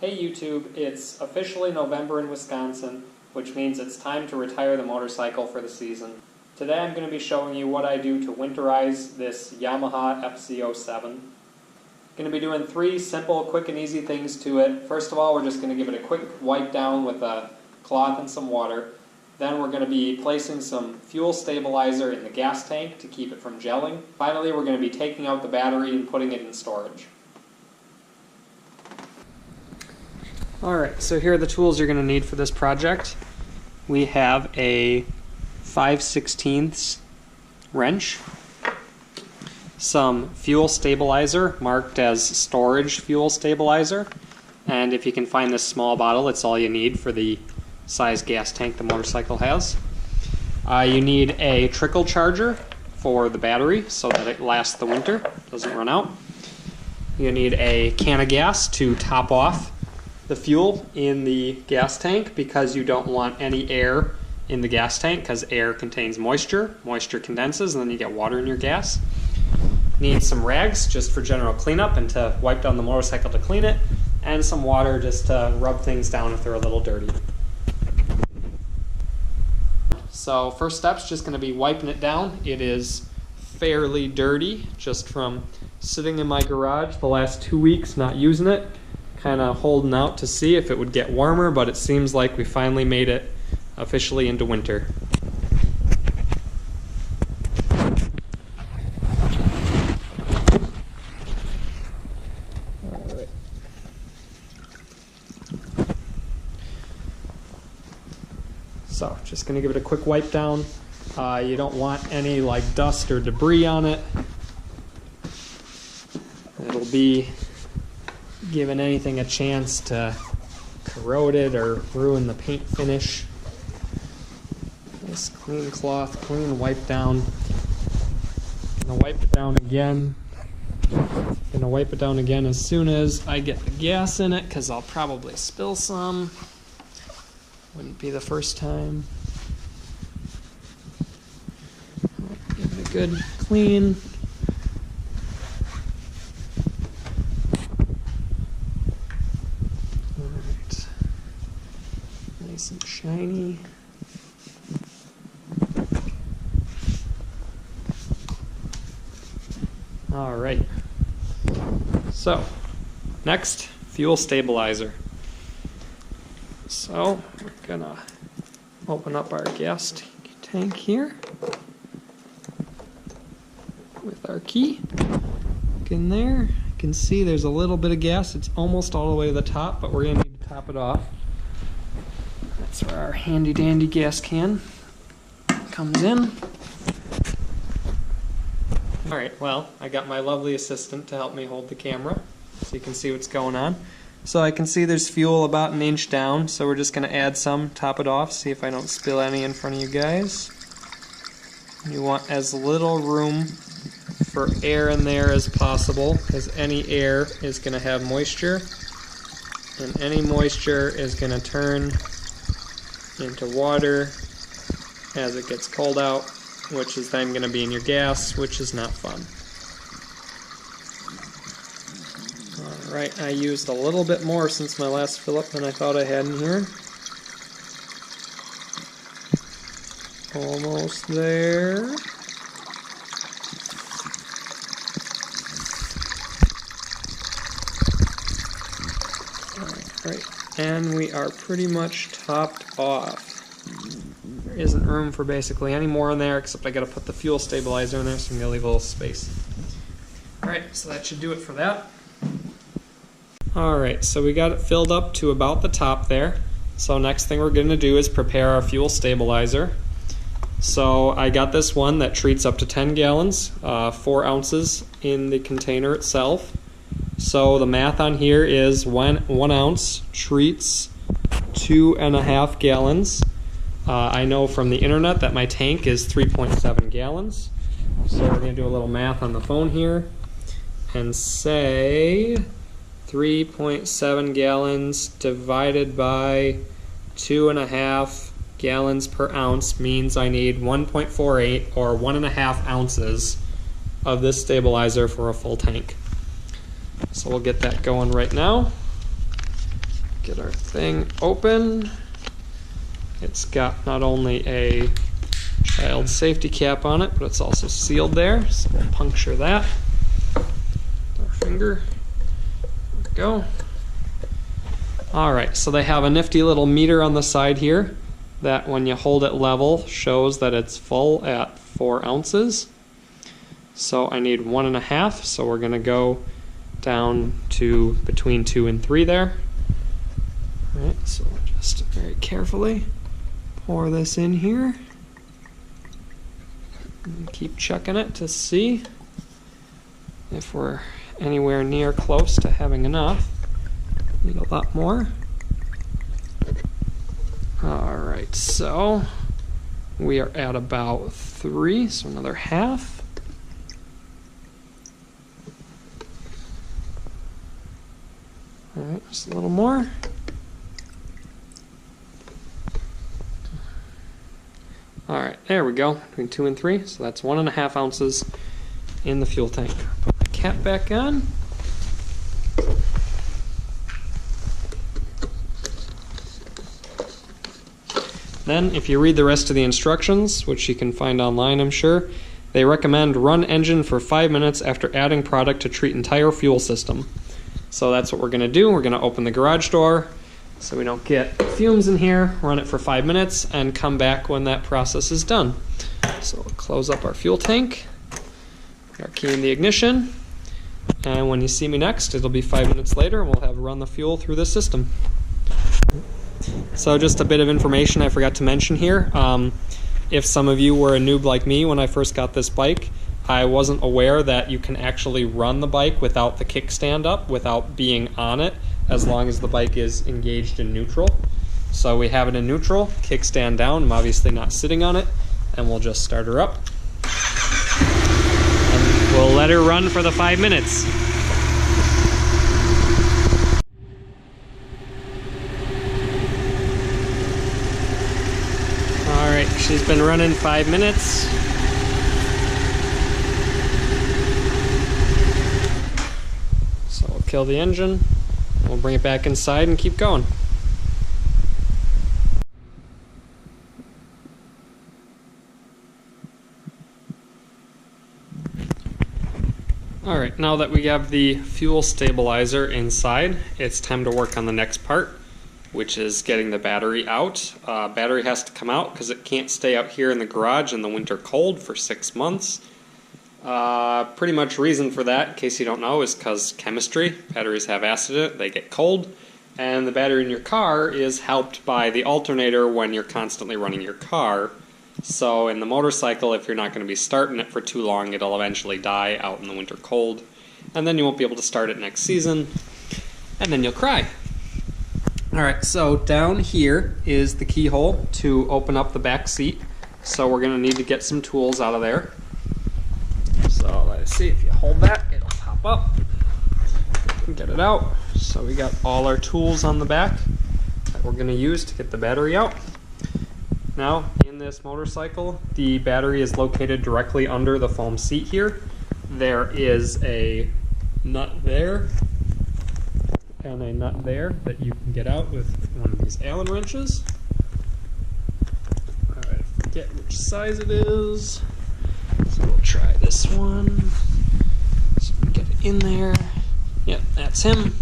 Hey YouTube, it's officially November in Wisconsin, which means it's time to retire the motorcycle for the season. Today I'm going to be showing you what I do to winterize this Yamaha FZ-07. I'm going to be doing 3 simple, quick and easy things to it. First of all, we're just going to give it a quick wipe down with a cloth and some water. Then we're going to be placing some fuel stabilizer in the gas tank to keep it from gelling. Finally, we're going to be taking out the battery and putting it in storage. Alright, so here are the tools you're going to need for this project. We have a 5/16 wrench, some fuel stabilizer marked as storage fuel stabilizer, and if you can find this small bottle, it's all you need for the size gas tank the motorcycle has. You need a trickle charger for the battery so that it lasts the winter, doesn't run out. You need a can of gas to top off the fuel in the gas tank because you don't want any air in the gas tank because air contains moisture. Moisture condenses and then you get water in your gas. Need some rags just for general cleanup and to wipe down the motorcycle to clean it, and some water just to rub things down if they're a little dirty. So first step's just going to be wiping it down. It is fairly dirty just from sitting in my garage the last 2 weeks not using it. Kind of holding out to see if it would get warmer, but it seems like we finally made it officially into winter. Alright. So, just going to give it a quick wipe down. You don't want any like dust or debris on it. It'll be giving anything a chance to corrode it or ruin the paint finish. Nice clean cloth, clean wipe down. Gonna wipe it down again. Gonna wipe it down again as soon as I get the gas in it, because I'll probably spill some. Wouldn't be the first time. Give it a good clean. Nice and shiny. Alright. So, next, fuel stabilizer. So, we're gonna open up our gas tank here with our key. Look in there. You can see there's a little bit of gas. It's almost all the way to the top, but we're gonna need to top it off. That's where our handy dandy gas can comes in. Alright, well, I got my lovely assistant to help me hold the camera so you can see what's going on. So I can see there's fuel about 1 inch down, so we're just going to add some, top it off, see if I don't spill any in front of you guys. You want as little room for air in there as possible, because any air is going to have moisture, and any moisture is going to turn into water as it gets cold out, which is then going to be in your gas, which is not fun. Alright, I used a little bit more since my last fill up than I thought I had in here. Almost there. Alright, and we are pretty much topped off. There isn't room for basically any more in there, except I gotta put the fuel stabilizer in there, so I'm gonna leave a little space. Alright, so that should do it for that. Alright, so we got it filled up to about the top there. So next thing we're gonna do is prepare our fuel stabilizer. So I got this one that treats up to 10 gallons, 4 ounces in the container itself. So the math on here is 1 ounce treats 2.5 gallons. I know from the internet that my tank is 3.7 gallons. So we're going to do a little math on the phone here and say 3.7 gallons divided by 2.5 gallons per ounce means I need 1.48 or 1.5 ounces of this stabilizer for a full tank. So we'll get that going right now. get our thing open. It's got not only a child safety cap on it, but it's also sealed there, so we'll puncture that with our finger. There we go. Alright, so they have a nifty little meter on the side here that when you hold it level shows that it's full at 4 ounces. So I need 1.5, so we're going to go down to between 2 and 3 there. Alright, so just very carefully pour this in here. And keep checking it to see if we're anywhere near close to having enough. Need a lot more. Alright, so we are at about 3, so another half. Alright, just a little more. Alright, there we go, between 2 and 3, so that's 1.5 ounces in the fuel tank. Put the cap back on. Then, if you read the rest of the instructions, which you can find online, I'm sure, they recommend run engine for 5 minutes after adding product to treat entire fuel system. So that's what we're going to do. We're going to open the garage door so we don't get fumes in here, run it for 5 minutes, and come back when that process is done. So we'll close up our fuel tank, our key in the ignition, and when you see me next, it'll be 5 minutes later, and we'll have run the fuel through the system. So just a bit of information I forgot to mention here. If some of you were a noob like me when I first got this bike, I wasn't aware that you can actually run the bike without the kickstand up, without being on it, as long as the bike is engaged in neutral. So we have it in neutral, kickstand down, I'm obviously not sitting on it, and we'll just start her up. And we'll let her run for the 5 minutes. Alright, she's been running 5 minutes. So we'll kill the engine, we'll bring it back inside and keep going. Alright, now that we have the fuel stabilizer inside, it's time to work on the next part, which is getting the battery out. Battery has to come out because it can't stay out here in the garage in the winter cold for 6 months. Pretty much reason for that, in case you don't know, is because chemistry. Batteries have acid in it, they get cold, and the battery in your car is helped by the alternator when you're constantly running your car. So in the motorcycle, if you're not going to be starting it for too long, it'll eventually die out in the winter cold, and then you won't be able to start it next season, and then you'll cry. Alright, so down here is the keyhole to open up the back seat. So we're going to need to get some tools out of there. So let's see, if you hold that, it'll pop up. And get it out. So we got all our tools on the back that we're going to use to get the battery out. Now, in this motorcycle, the battery is located directly under the foam seat here. There is a nut there and a nut there that you can get out with one of these Allen wrenches. Alright, I forget which size it is, so we'll try this one. So we get it in there. Yep, that's him.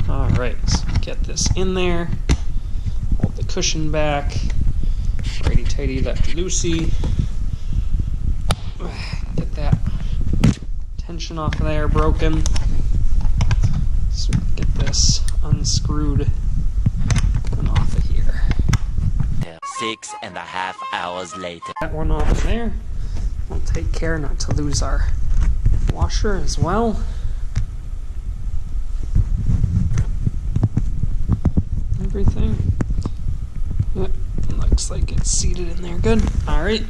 Alright, so get this in there. Hold the cushion back. Righty tighty, lefty loosey. Get that tension off of there broken. So we can get this unscrewed and off of here. 6.5 hours later. That one off of there. We'll take care not to lose our washer as well. Everything. Yep, looks like it's seated in there good. Alright.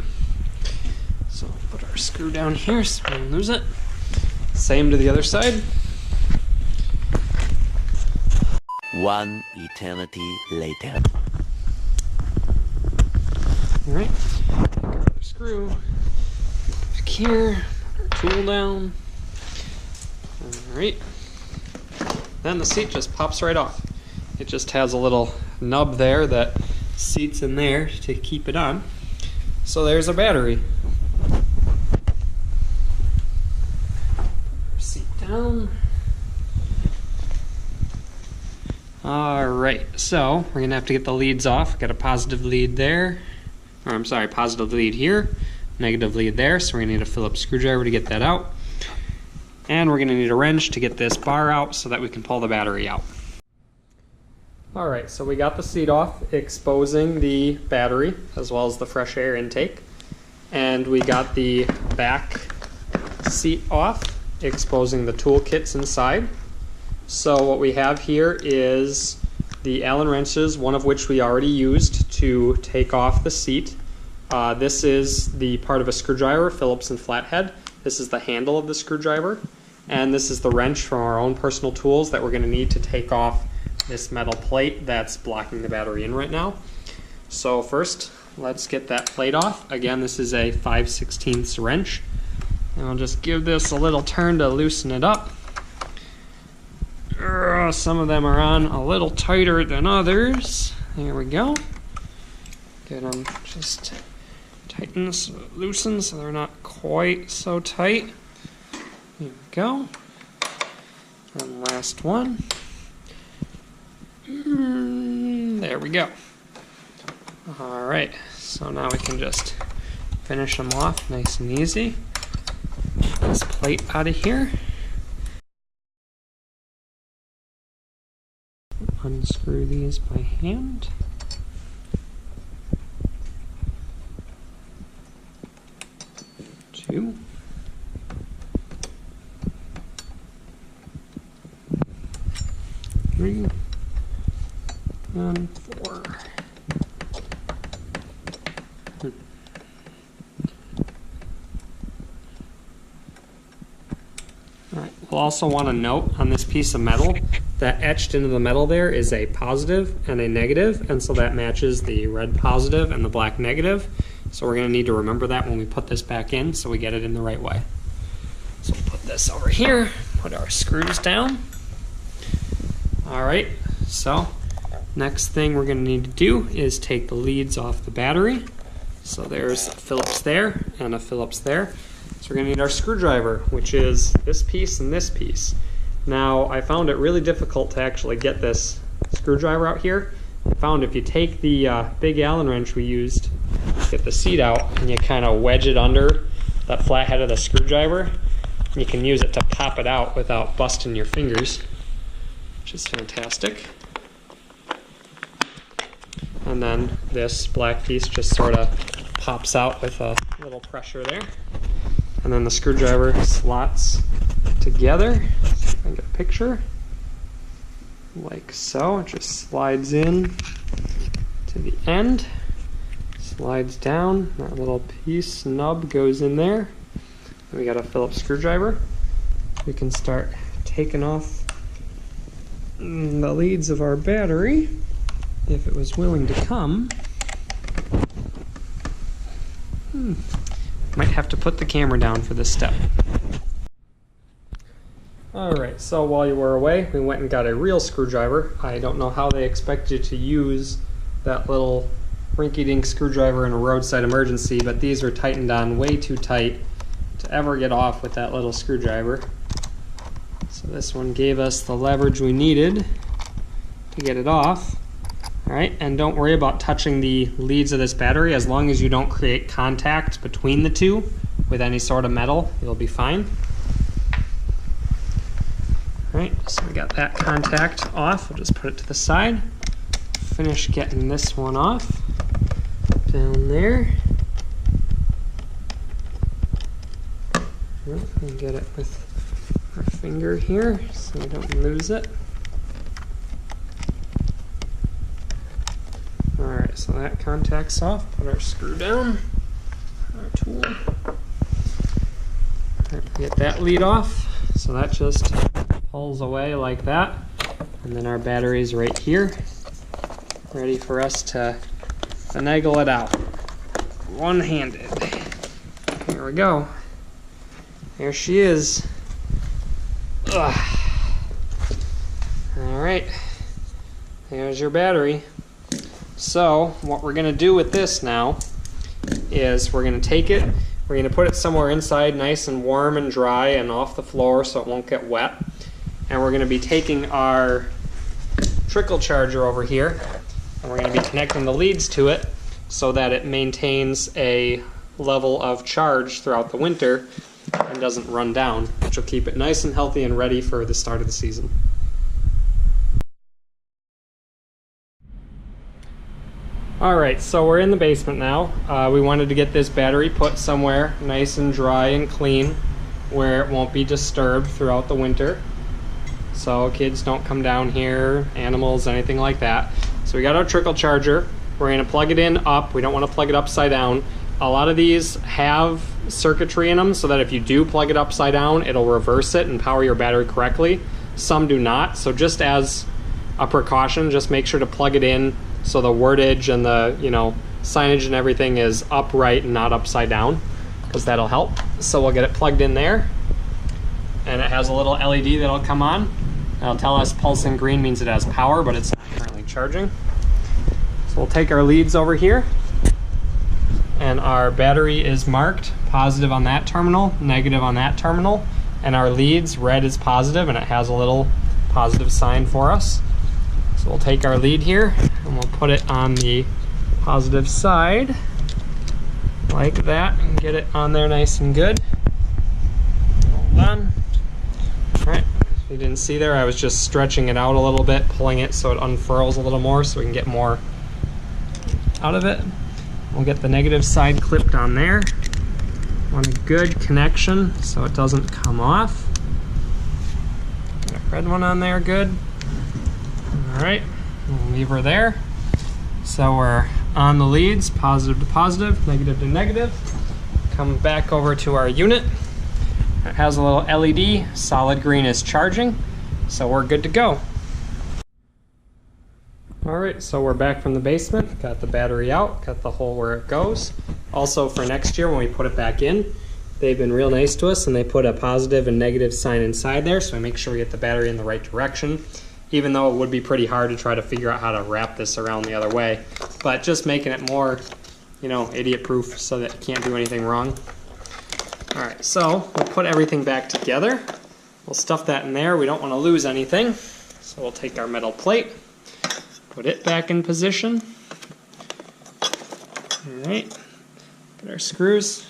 So put our screw down here so we don't lose it. Same to the other side. 1 eternity later. Alright. Take our other screw. Back here. Put our tool down. Alright. then the seat just pops right off. It just has a little nub there that seats in there to keep it on. So there's a battery. Seat down. Alright, so we're going to have to get the leads off. Got a positive lead there. Or I'm sorry, positive lead here, negative lead there. So we're going to need a Phillips screwdriver to get that out. And we're going to need a wrench to get this bar out so that we can pull the battery out. Alright, so we got the seat off, exposing the battery as well as the fresh air intake. And we got the back seat off, exposing the tool kits inside. So what we have here is the Allen wrenches, one of which we already used to take off the seat. This is the part of a screwdriver, Phillips and flathead. This is the handle of the screwdriver. And this is the wrench from our own personal tools that we're going to need to take off this metal plate that's blocking the battery in right now. So first, let's get that plate off. Again, this is a 5/16 wrench. And I'll just give this a little turn to loosen it up. Some of them are on a little tighter than others. There we go. Get them just tighten, loosen so they're not quite so tight. Here we go. And last one. There we go. Alright, so now we can just finish them off nice and easy. Get this plate out of here. Unscrew these by hand. Two. Three. And four. Alright, we'll also want to note on this piece of metal that etched into the metal there is a positive and a negative, and so that matches the red positive and the black negative. So we're going to need to remember that when we put this back in so we get it in the right way. So we'll put this over here, put our screws down. Alright, so next thing we're going to need to do is take the leads off the battery. So there's a Phillips there and a Phillips there. So we're going to need our screwdriver, which is this piece and this piece. Now, I found it really difficult to actually get this screwdriver out here. I found if you take the big Allen wrench we used to get the seat out and you kind of wedge it under that flat head of the screwdriver, you can use it to pop it out without busting your fingers, which is fantastic. And then this black piece just sort of pops out with a little pressure there. And then the screwdriver slots together. See if I can get a picture. Like so. It just slides in to the end. Slides down. That little piece nub goes in there. We got a Phillips screwdriver. We can start taking off the leads of our battery if it was willing to come. Might have to put the camera down for this step. Alright, so while you were away, we went and got a real screwdriver. I don't know how they expect you to use that little rinky-dink screwdriver in a roadside emergency, but these are tightened on way too tight to ever get off with that little screwdriver. So this one gave us the leverage we needed to get it off. Alright, and don't worry about touching the leads of this battery. As long as you don't create contact between the two with any sort of metal, you'll be fine. Alright, so we got that contact off. We'll just put it to the side. Finish getting this one off. Down there. And get it with our finger here so we don't lose it. Alright, so that contact's off. Put our screw down, our tool. Alright, get that lead off. So that just pulls away like that. And then our battery's right here, ready for us to finagle it out. One-handed. Here we go. There she is. Ugh. Alright, there's your battery. So what we're going to do with this now is we're going to take it, we're going to put it somewhere inside nice and warm and dry and off the floor so it won't get wet. And we're going to be taking our trickle charger over here and we're going to be connecting the leads to it so that it maintains a level of charge throughout the winter and doesn't run down, which will keep it nice and healthy and ready for the start of the season. Alright, so we're in the basement now. We wanted to get this battery put somewhere nice and dry and clean where it won't be disturbed throughout the winter. So kids don't come down here, animals, anything like that. So we got our trickle charger. We're going to plug it in up. We don't want to plug it upside down. A lot of these have circuitry in them so that if you do plug it upside down, it'll reverse it and power your battery correctly. Some do not. So just as a precaution, just make sure to plug it in so the wordage and the, signage and everything is upright and not upside down, because that'll help. So we'll get it plugged in there, and it has a little LED that'll come on. It'll tell us pulsing green means it has power, but it's not currently charging. So we'll take our leads over here, and our battery is marked positive on that terminal, negative on that terminal, and our leads, red is positive, and it has a little positive sign for us. So we'll take our lead here and we'll put it on the positive side like that and get it on there nice and good. Hold on. Alright, if you didn't see there, I was just stretching it out a little bit, pulling it so it unfurls a little more so we can get more out of it. We'll get the negative side clipped on there. Want a good connection so it doesn't come off. Get a red one on there, good. Alright, we'll leave her there. So we're on the leads, positive to positive, negative to negative. Come back over to our unit. It has a little LED, solid green is charging, so we're good to go. Alright, so we're back from the basement, got the battery out, got the hole where it goes. Also for next year when we put it back in, they've been real nice to us and they put a positive and negative sign inside there, so we make sure we get the battery in the right direction. Even though it would be pretty hard to try to figure out how to wrap this around the other way. But just making it more, idiot-proof so that it can't do anything wrong. Alright, so we'll put everything back together. We'll stuff that in there. We don't want to lose anything. So we'll take our metal plate, put it back in position. Alright, get our screws.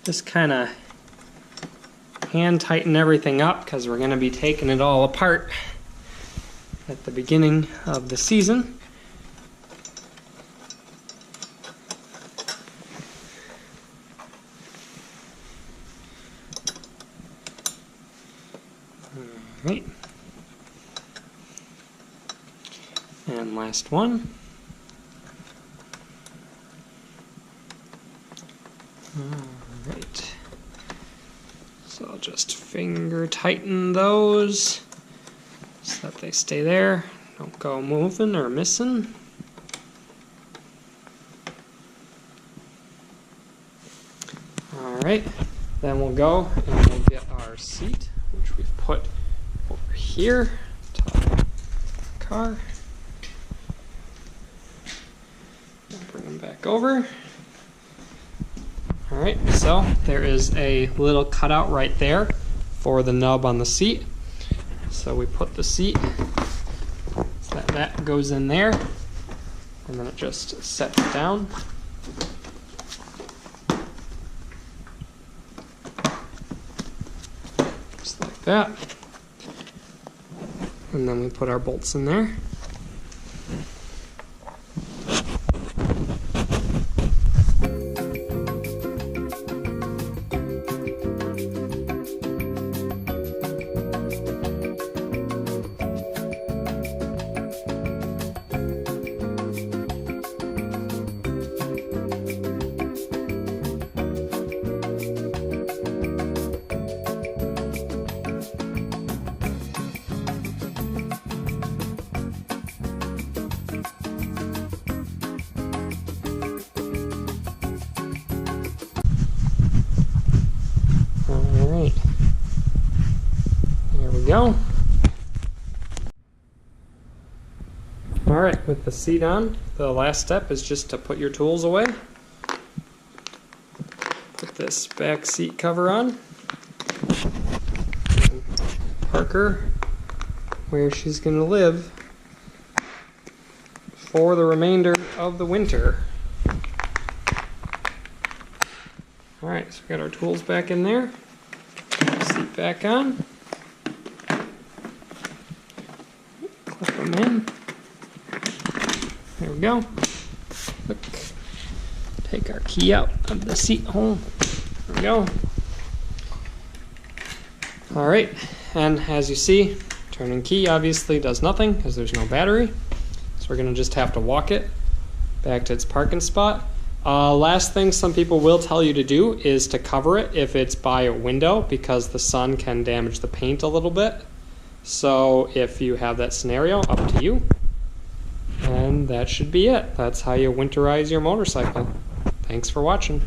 Just kind of hand tighten everything up because we're going to be taking it all apart at the beginning of the season. Alright. And last one. Alright. So I'll just finger tighten those so that they stay there, don't go moving or missing. Alright, then we'll go and we'll get our seat, which we've put over here, top of the car. We'll bring them back over. Alright, so there is a little cutout right there for the nub on the seat. So we put the seat so that goes in there, and then it just sets down. Just like that. And then we put our bolts in there. we go. Alright, with the seat on, the last step is just to put your tools away. Put this back seat cover on. Park her where she's going to live for the remainder of the winter. Alright, so we got our tools back in there. Seat back on. Clip them in. There we go. Look. Take our key out of the seat hole. There we go. Alright, and as you see, turning key obviously does nothing because there's no battery. So we're going to just have to walk it back to its parking spot. Last thing some people will tell you to do is to cover it if it's by a window because the sun can damage the paint a little bit. So if you have that scenario, up to you. And that should be it. That's how you winterize your motorcycle. Thanks for watching.